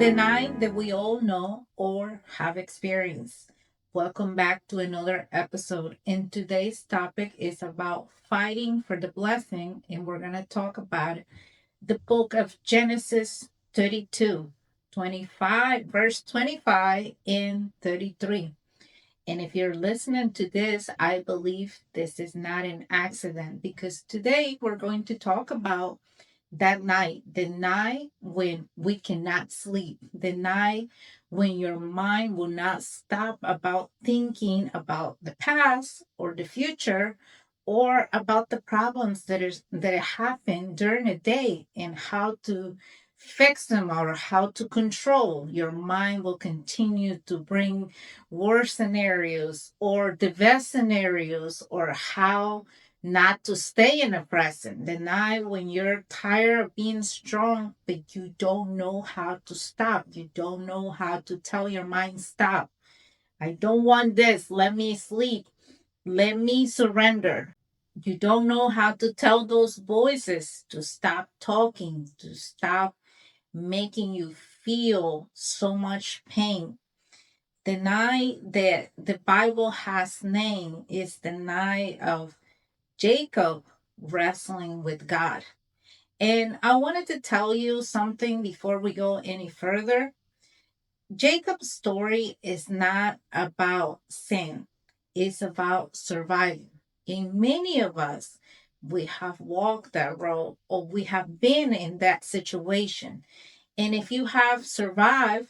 The night that we all know or have experienced. Welcome back to another episode. And today's topic is about fighting for the blessing, and we're going to talk about the book of Genesis 32, 25, verse 25 and 33. And if you're listening to this, I believe this is not an accident because today we're going to talk about that night, the night when we cannot sleep, the night when your mind will not stop about thinking about the past or the future or about the problems that happen during the day and how to fix them or how to control. Your mind will continue to bring worse scenarios or the best scenarios or how not to stay in the present. The night when you're tired of being strong, but you don't know how to stop. You don't know how to tell your mind, stop. I don't want this. Let me sleep. Let me surrender. You don't know how to tell those voices to stop talking, to stop making you feel so much pain. The night that the Bible has named is the night of Jacob wrestling with God. And I wanted to tell you something before we go any further. Jacob's story is not about sin, it's about surviving. And many of us, we have walked that road or we have been in that situation. And if you have survived,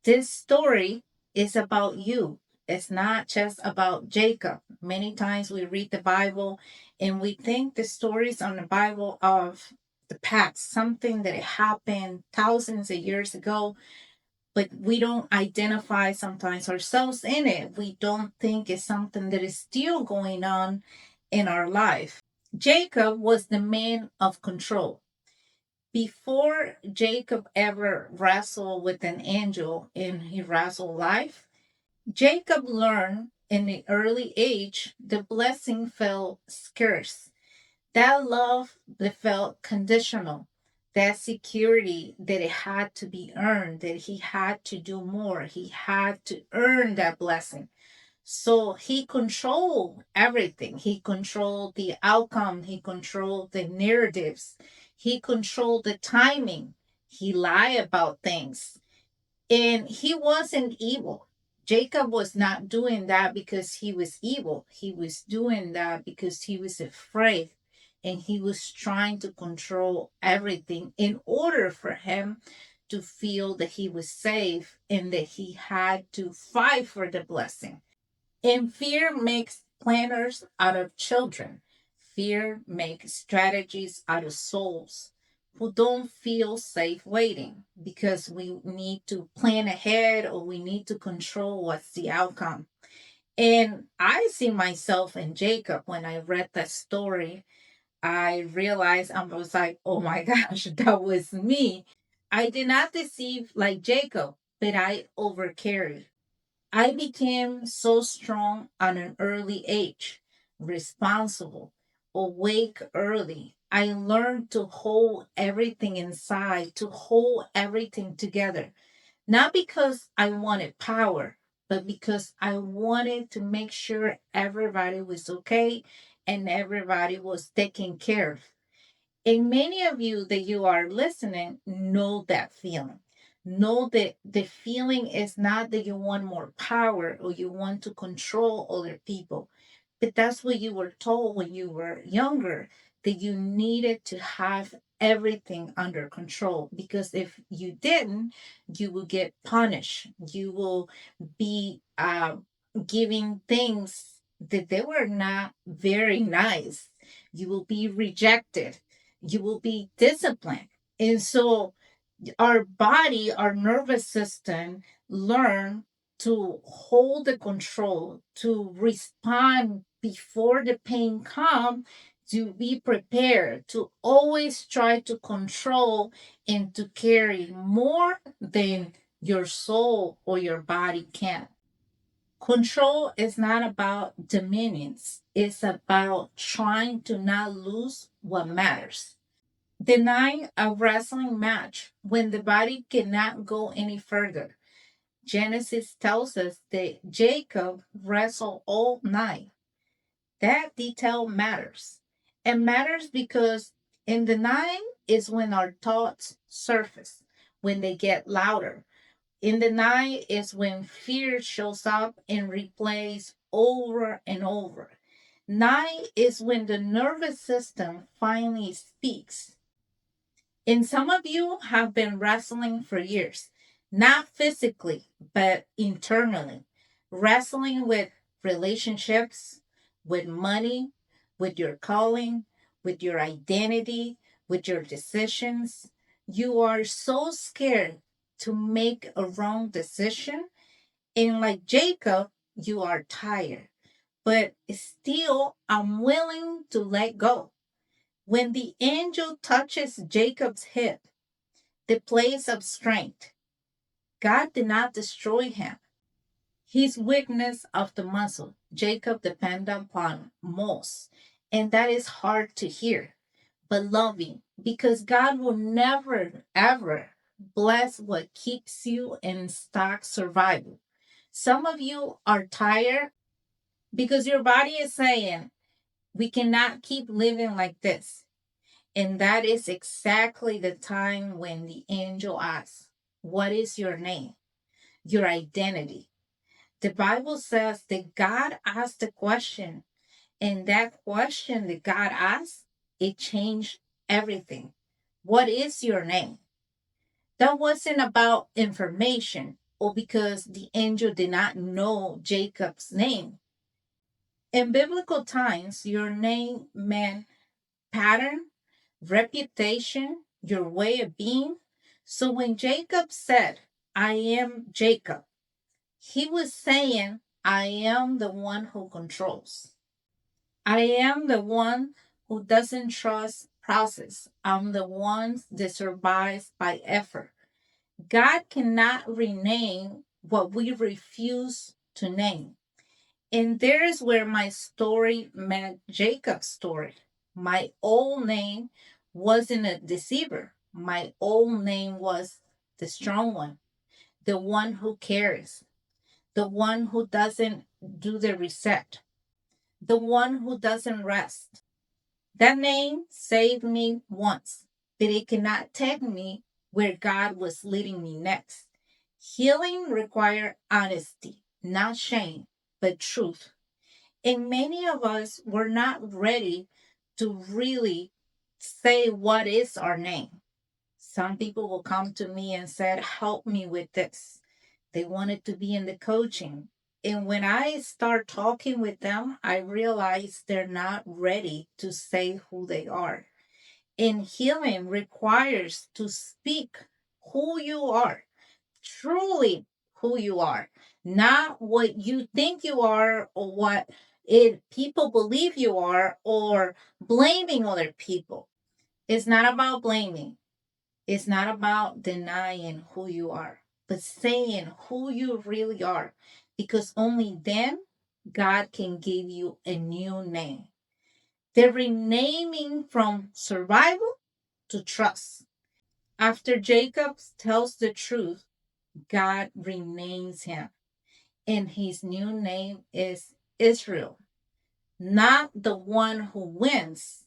this story is about you. It's not just about Jacob. Many times we read the Bible and we think the stories on the Bible of the past, something that happened thousands of years ago, but we don't identify sometimes ourselves in it. We don't think it's something that is still going on in our life. Jacob was the man of control. Before Jacob ever wrestled with an angel in his wrestle life, Jacob learned in the early age the blessing felt scarce. That love that felt conditional, that security that it had to be earned, that he had to do more, he had to earn that blessing. So he controlled everything. He controlled the outcome. He controlled the narratives. He controlled the timing. He lied about things. And he wasn't evil. Jacob was not doing that because he was evil. He was doing that because he was afraid and he was trying to control everything in order for him to feel that he was safe and that he had to fight for the blessing. And fear makes planners out of children. Fear makes strategies out of souls who don't feel safe waiting because we need to plan ahead or we need to control what's the outcome. And I see myself in Jacob when I read that story. I realized I was like, oh my gosh, that was me. I did not deceive like Jacob, but I overcarried. I became so strong at an early age, responsible, awake early. I learned to hold everything inside, to hold everything together, not because I wanted power, but because I wanted to make sure everybody was okay and everybody was taken care of. And many of you that you are listening know that feeling. Know that the feeling is not that you want more power or you want to control other people, but that's what you were told when you were younger, that you needed to have everything under control. Because if you didn't, you will get punished. You will be giving things that they were not very nice. You will be rejected. You will be disciplined. And so our body, our nervous system learn to hold the control, to respond before the pain comes, to be prepared, to always try to control and to carry more than your soul or your body can. Control is not about dominions. It's about trying to not lose what matters. Denying a wrestling match when the body cannot go any further. Genesis tells us that Jacob wrestled all night. That detail matters. It matters because in denying is when our thoughts surface, when they get louder. In the night is when fear shows up and replays over and over. Night is when the nervous system finally speaks. And some of you have been wrestling for years, not physically, but internally. Wrestling with relationships, with money, with your calling, with your identity, with your decisions. You are so scared to make a wrong decision. And like Jacob, you are tired, but still, I'm willing to let go. When the angel touches Jacob's hip, the place of strength, God did not destroy him. His weakness of the muscle, Jacob depended upon most. And that is hard to hear, but loving, because God will never, ever bless what keeps you in stock survival. Some of you are tired because your body is saying, we cannot keep living like this. And that is exactly the time when the angel asks, what is your name? Your identity. The Bible says that God asked the question, and that question that God asked, it changed everything. What is your name? That wasn't about information or because the angel did not know Jacob's name. In biblical times, your name meant pattern, reputation, your way of being. So when Jacob said, I am Jacob, he was saying, I am the one who controls. I am the one who doesn't trust process. I'm the one that survives by effort. God cannot rename what we refuse to name. And there's where my story met Jacob's story. My old name wasn't a deceiver. My old name was the strong one, the one who cares, the one who doesn't do the reset, the one who doesn't rest. That name saved me once, but it cannot take me where God was leading me next. Healing requires honesty, not shame, but truth. And many of us were not ready to really say what is our name. Some people will come to me and said, help me with this. They wanted to be in the coaching. And when I start talking with them, I realize they're not ready to say who they are. And healing requires to speak who you are, truly who you are, not what you think you are or what people believe you are or blaming other people. It's not about blaming. It's not about denying who you are, but saying who you really are, because only then God can give you a new name. The renaming from survival to trust. After Jacob tells the truth, God renames him. And his new name is Israel, not the one who wins,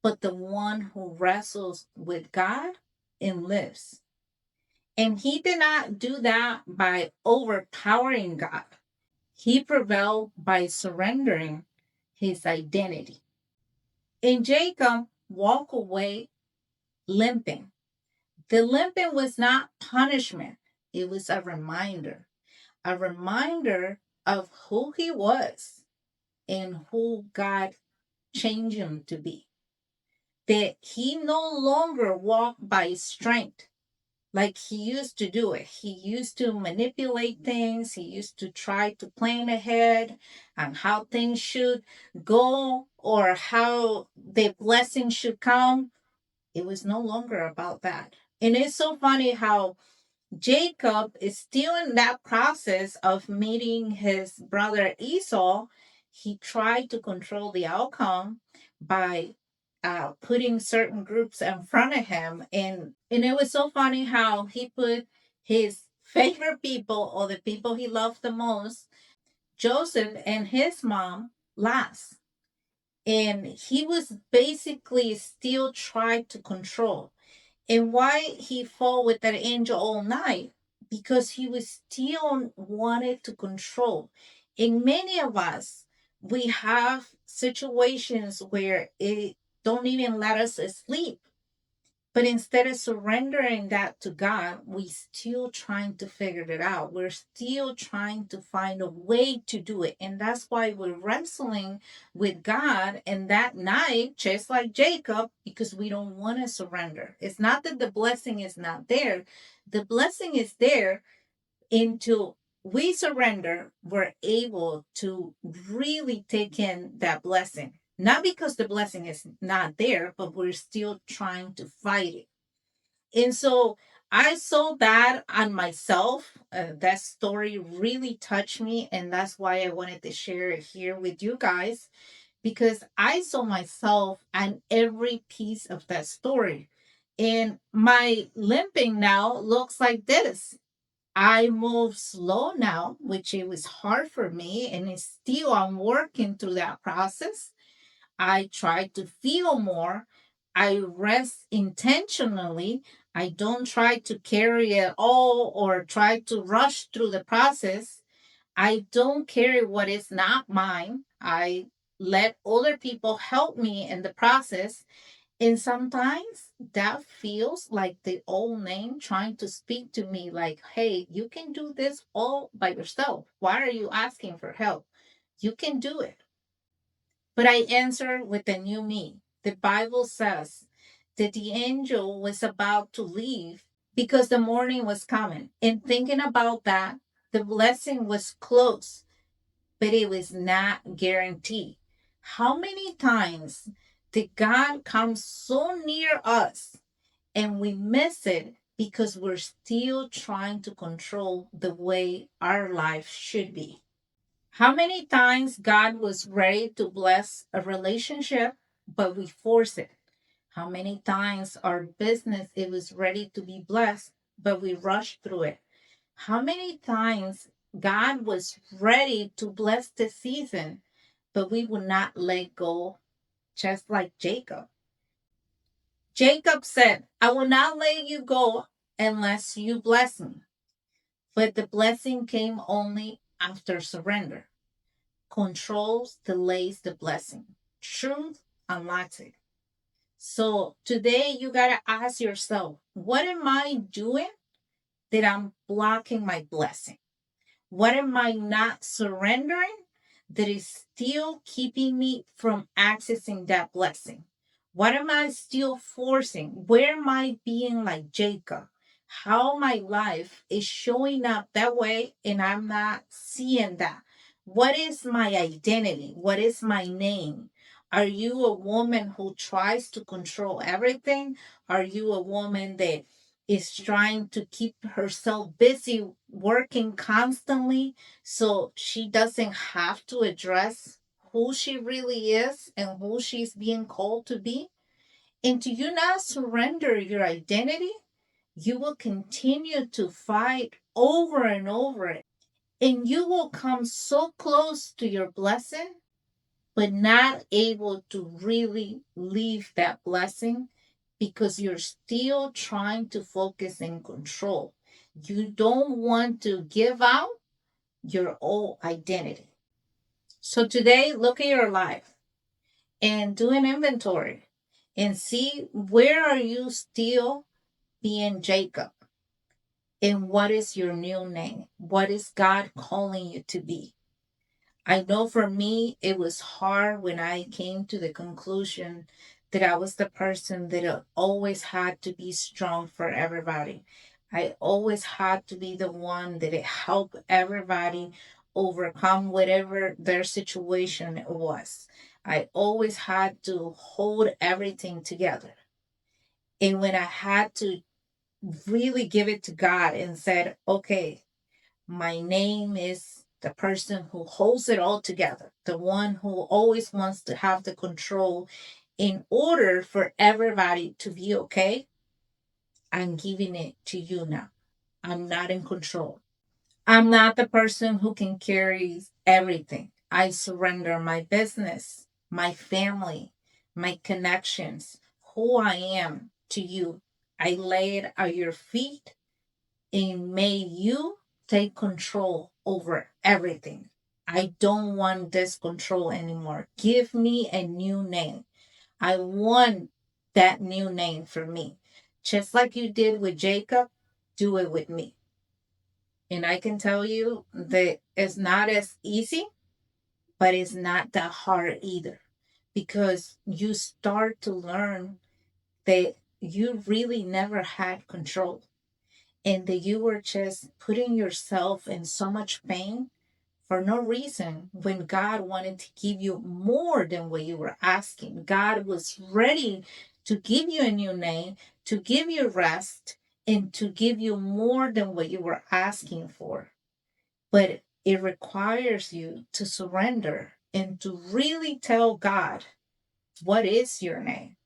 but the one who wrestles with God and lives. And he did not do that by overpowering God. He prevailed by surrendering his identity. And Jacob walked away limping. The limping was not punishment, it was a reminder of who he was and who God changed him to be. That he no longer walked by strength like he used to do it. He used to manipulate things, he used to try to plan ahead on how things should go or how the blessing should come. It was no longer about that. And it's so funny how Jacob is still in that process of meeting his brother Esau. He tried to control the outcome by putting certain groups in front of him, and it was so funny how he put his favorite people, or the people he loved the most, Joseph and his mom, last. And he was basically still trying to control. And why he fought with that angel all night? Because he was still wanted to control. And many of us, we have situations where it don't even let us sleep, but instead of surrendering that to God, we still trying to figure it out. We're still trying to find a way to do it. And that's why we're wrestling with God and that night, just like Jacob, because we don't want to surrender. It's not that the blessing is not there. The blessing is there until we surrender, we're able to really take in that blessing. Not because the blessing is not there, but we're still trying to fight it. And so I saw that on myself. That story really touched me. And that's why I wanted to share it here with you guys, because I saw myself on every piece of that story. And my limping now looks like this. I move slow now, which it was hard for me. And it's still, I'm working through that process. I try to feel more. I rest intentionally. I don't try to carry it all or try to rush through the process. I don't carry what is not mine. I let other people help me in the process. And sometimes that feels like the old name trying to speak to me like, hey, you can do this all by yourself. Why are you asking for help? You can do it. But I answer with a new me. The Bible says that the angel was about to leave because the morning was coming. And thinking about that, the blessing was close, but it was not guaranteed. How many times did God come so near us and we miss it because we're still trying to control the way our life should be? How many times God was ready to bless a relationship, but we force it? How many times our business it was ready to be blessed, but we rushed through it? How many times God was ready to bless the season, but we would not let go, just like Jacob. Jacob said, I will not let you go unless you bless me. But the blessing came only after surrender. Controls delays the blessing. Truth unlocks it. So today you got to ask yourself, what am I doing that I'm blocking my blessing? What am I not surrendering that is still keeping me from accessing that blessing? What am I still forcing? Where am I being like Jacob? How my life is showing up that way and I'm not seeing that. What is my identity? What is my name? Are you a woman who tries to control everything? Are you a woman that is trying to keep herself busy working constantly so she doesn't have to address who she really is and who she's being called to be? And do you not surrender your identity? You will continue to fight over and over, and you will come so close to your blessing but not able to really leave that blessing because you're still trying to focus and control. You don't want to give out your old identity. So today, look at your life and do an inventory and see where are you still being Jacob and what is your new name? What is God calling you to be? I know for me, it was hard when I came to the conclusion that I was the person that always had to be strong for everybody. I always had to be the one that it helped everybody overcome whatever their situation was. I always had to hold everything together. And when I had to really give it to God and said, okay, my name is the person who holds it all together, the one who always wants to have the control In order for everybody to be okay, I'm giving it to you now. I'm not in control. I'm not the person who can carry everything. I surrender my business, my family, my connections, who I am to you. I lay it at your feet and may you take control over everything. I don't want this control anymore. Give me a new name. I want that new name for me. Just like you did with Jacob, do it with me. And I can tell you that it's not as easy, but it's not that hard either because you start to learn that you really never had control and that you were just putting yourself in so much pain for no reason when God wanted to give you more than what you were asking. God was ready to give you a new name, to give you rest, and to give you more than what you were asking for. But it requires you to surrender and to really tell God, what is your name?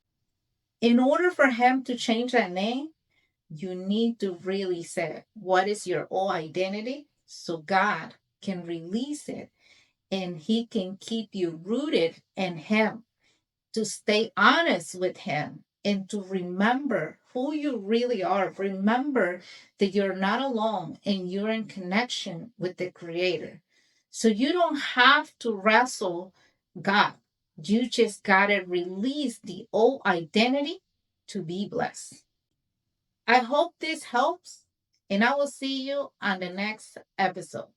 In order for Him to change that name, you need to really say, what is your old identity? So God can release it and He can keep you rooted in Him, to stay honest with Him and to remember who you really are. Remember that you're not alone and you're in connection with the Creator. So you don't have to wrestle God. You just got to release the old identity to be blessed. I hope this helps, and I will see you on the next episode.